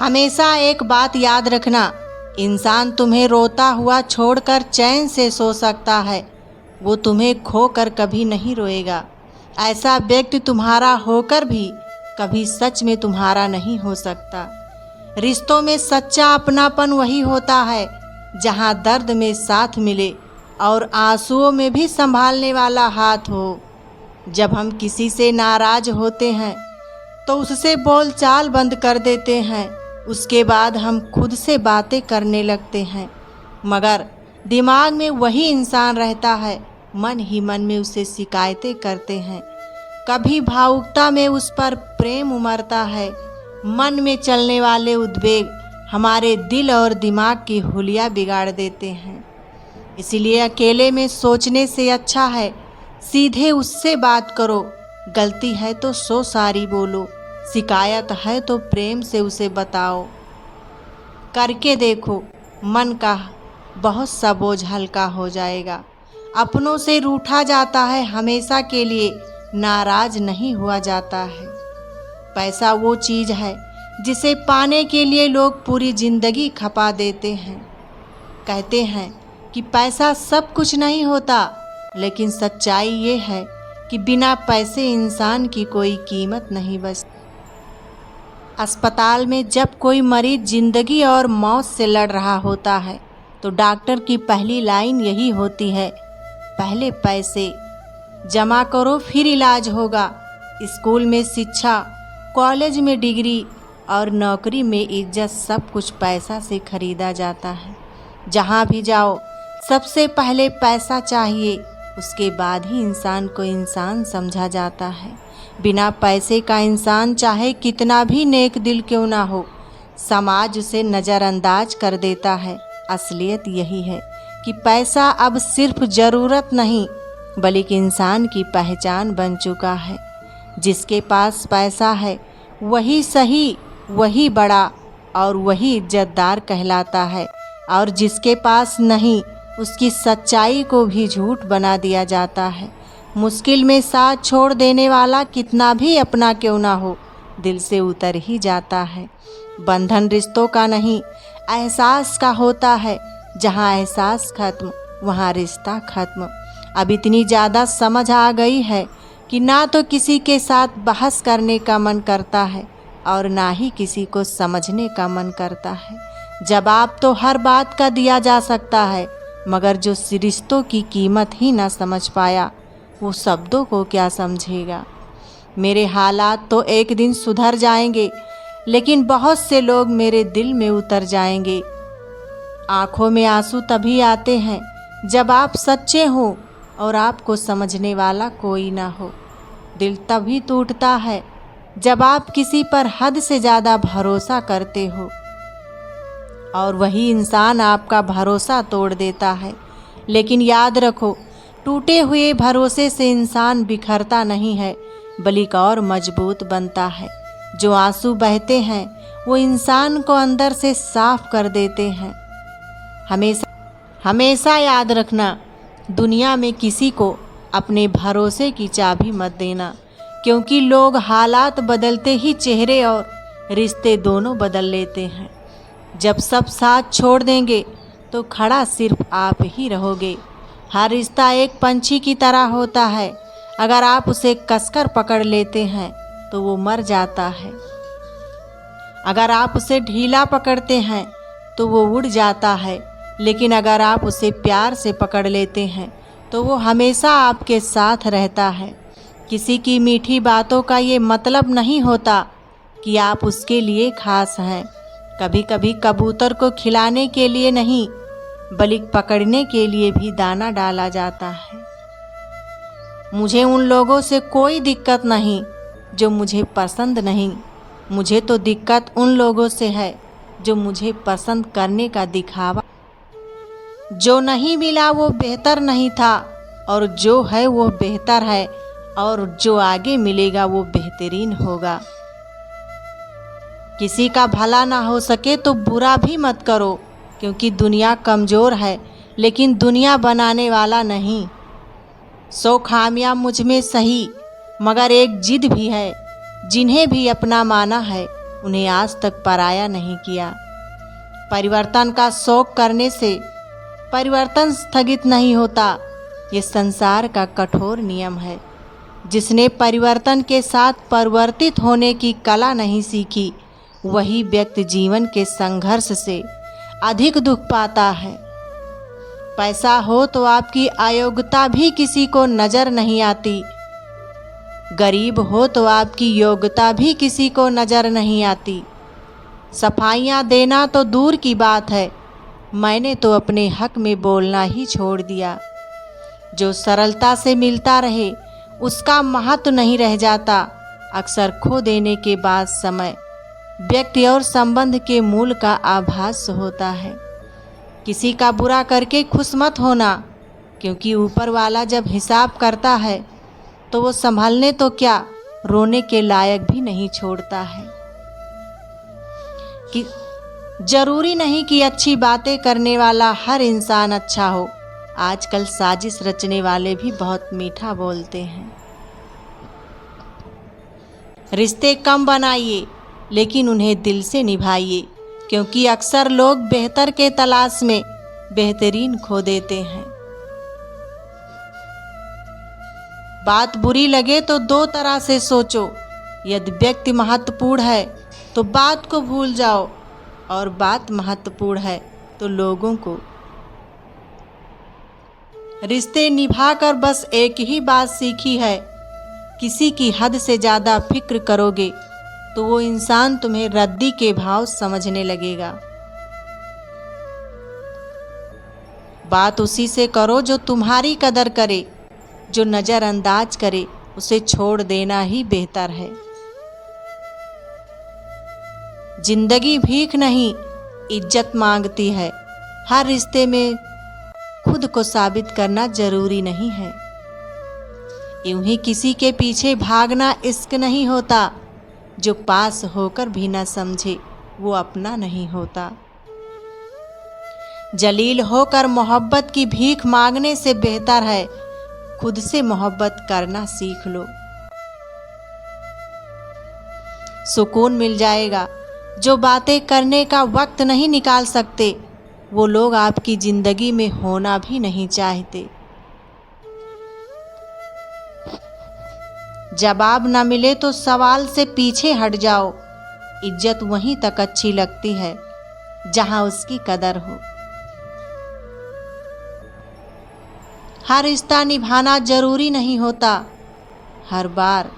हमेशा एक बात याद रखना, इंसान तुम्हें रोता हुआ छोड़कर चैन से सो सकता है, वो तुम्हें खोकर कभी नहीं रोएगा। ऐसा व्यक्ति तुम्हारा होकर भी कभी सच में तुम्हारा नहीं हो सकता। रिश्तों में सच्चा अपनापन वही होता है जहाँ दर्द में साथ मिले और आंसुओं में भी संभालने वाला हाथ हो। जब हम किसी से नाराज होते हैं तो उससे बोलचाल बंद कर देते हैं, उसके बाद हम खुद से बातें करने लगते हैं, मगर दिमाग में वही इंसान रहता है, मन ही मन में उसे शिकायतें करते हैं। कभी भावुकता में उस पर प्रेम उमड़ता है, मन में चलने वाले उद्वेग हमारे दिल और दिमाग की हुलिया बिगाड़ देते हैं। इसलिए अकेले में सोचने से अच्छा है सीधे उससे बात करो। गलती है तो 100 सारी बोलो, शिकायत है तो प्रेम से उसे बताओ। करके देखो, मन का बहुत सा बोझ हल्का हो जाएगा। अपनों से रूठा जाता है, हमेशा के लिए नाराज नहीं हुआ जाता है। पैसा वो चीज़ है जिसे पाने के लिए लोग पूरी ज़िंदगी खपा देते हैं। कहते हैं कि पैसा सब कुछ नहीं होता, लेकिन सच्चाई ये है कि बिना पैसे इंसान की कोई कीमत नहीं बचती। अस्पताल में जब कोई मरीज ज़िंदगी और मौत से लड़ रहा होता है तो डॉक्टर की पहली लाइन यही होती है, पहले पैसे जमा करो फिर इलाज होगा। स्कूल में शिक्षा, कॉलेज में डिग्री और नौकरी में इज्जत सब कुछ पैसा से खरीदा जाता है। जहाँ भी जाओ सबसे पहले पैसा चाहिए, उसके बाद ही इंसान को इंसान समझा जाता है। बिना पैसे का इंसान चाहे कितना भी नेक दिल क्यों ना हो, समाज उसे नज़रअंदाज कर देता है। असलियत यही है कि पैसा अब सिर्फ ज़रूरत नहीं बल्कि इंसान की पहचान बन चुका है। जिसके पास पैसा है वही सही, वही बड़ा और वही इज्जतदार कहलाता है, और जिसके पास नहीं उसकी सच्चाई को भी झूठ बना दिया जाता है। मुश्किल में साथ छोड़ देने वाला कितना भी अपना क्यों ना हो, दिल से उतर ही जाता है। बंधन रिश्तों का नहीं एहसास का होता है, जहाँ एहसास खत्म वहाँ रिश्ता खत्म। अब इतनी ज़्यादा समझ आ गई है कि ना तो किसी के साथ बहस करने का मन करता है और ना ही किसी को समझने का मन करता है। जवाब तो हर बात का दिया जा सकता है, मगर जो रिश्तों की कीमत ही ना समझ पाया वो शब्दों को क्या समझेगा। मेरे हालात तो एक दिन सुधर जाएंगे, लेकिन बहुत से लोग मेरे दिल में उतर जाएंगे। आँखों में आंसू तभी आते हैं जब आप सच्चे हो और आपको समझने वाला कोई ना हो। दिल तभी टूटता है जब आप किसी पर हद से ज़्यादा भरोसा करते हो और वही इंसान आपका भरोसा तोड़ देता है। लेकिन याद रखो, टूटे हुए भरोसे से इंसान बिखरता नहीं है बल्कि और मजबूत बनता है। जो आंसू बहते हैं वो इंसान को अंदर से साफ कर देते हैं। हमेशा याद रखना, दुनिया में किसी को अपने भरोसे की चाबी मत देना, क्योंकि लोग हालात बदलते ही चेहरे और रिश्ते दोनों बदल लेते हैं। जब सब साथ छोड़ देंगे तो खड़ा सिर्फ आप ही रहोगे। हर रिश्ता एक पंछी की तरह होता है, अगर आप उसे कसकर पकड़ लेते हैं तो वो मर जाता है। अगर आप उसे ढीला पकड़ते हैं तो वो उड़ जाता है, लेकिन अगर आप उसे प्यार से पकड़ लेते हैं तो वो हमेशा आपके साथ रहता है। किसी की मीठी बातों का ये मतलब नहीं होता कि आप उसके लिए खास हैं। कभी कभी कबूतर को खिलाने के लिए नहीं बल्कि पकड़ने के लिए भी दाना डाला जाता है। मुझे उन लोगों से कोई दिक्कत नहीं जो मुझे पसंद नहीं, मुझे तो दिक्कत उन लोगों से है जो मुझे पसंद करने का दिखावा। जो नहीं मिला वो बेहतर नहीं था, और जो है वो बेहतर है, और जो आगे मिलेगा वो बेहतरीन होगा। किसी का भला ना हो सके तो बुरा भी मत करो, क्योंकि दुनिया कमज़ोर है लेकिन दुनिया बनाने वाला नहीं। 100 खामियां मुझ में सही, मगर एक जिद भी है। जिन्हें भी अपना माना है उन्हें आज तक पराया नहीं किया। परिवर्तन का शौक करने से परिवर्तन स्थगित नहीं होता, ये संसार का कठोर नियम है। जिसने परिवर्तन के साथ परिवर्तित होने की कला नहीं सीखी, वही व्यक्ति जीवन के संघर्ष से अधिक दुख पाता है। पैसा हो तो आपकी अयोग्यता भी किसी को नजर नहीं आती, गरीब हो तो आपकी योग्यता भी किसी को नजर नहीं आती। सफाइयाँ देना तो दूर की बात है, मैंने तो अपने हक में बोलना ही छोड़ दिया। जो सरलता से मिलता रहे उसका महत्व नहीं रह जाता। अक्सर खो देने के बाद समय व्यक्ति और संबंध के मूल का आभास होता है। किसी का बुरा करके खुश मत होना, क्योंकि ऊपर वाला जब हिसाब करता है तो वो संभलने तो क्या, रोने के लायक भी नहीं छोड़ता है। कि जरूरी नहीं कि अच्छी बातें करने वाला हर इंसान अच्छा हो। आजकल साजिश रचने वाले भी बहुत मीठा बोलते हैं। रिश्ते कम बनाइए, लेकिन उन्हें दिल से निभाइए, क्योंकि अक्सर लोग बेहतर के तलाश में बेहतरीन खो देते हैं। बात बुरी लगे तो दो तरह से सोचो। यदि व्यक्ति महत्वपूर्ण है तो बात को भूल जाओ, और बात महत्वपूर्ण है तो लोगों को। रिश्ते निभाकर बस एक ही बात सीखी है, किसी की हद से ज़्यादा फिक्र करोगे तो वो इंसान तुम्हें रद्दी के भाव समझने लगेगा। बात उसी से करो जो तुम्हारी कदर करे, जो नज़रअंदाज करे उसे छोड़ देना ही बेहतर है। जिंदगी भीख नहीं, इज्जत मांगती है। हर रिश्ते में खुद को साबित करना जरूरी नहीं है। यूं ही किसी के पीछे भागना इश्क नहीं होता। जो पास होकर भी ना समझे वो अपना नहीं होता। जलील होकर मोहब्बत की भीख मांगने से बेहतर है खुद से मोहब्बत करना सीख लो। सुकून मिल जाएगा। जो बातें करने का वक्त नहीं निकाल सकते, वो लोग आपकी जिंदगी में होना भी नहीं चाहते। जवाब न मिले तो सवाल से पीछे हट जाओ। इज्जत वहीं तक अच्छी लगती है जहां उसकी कदर हो। हर रिश्ता निभाना जरूरी नहीं होता। हर बार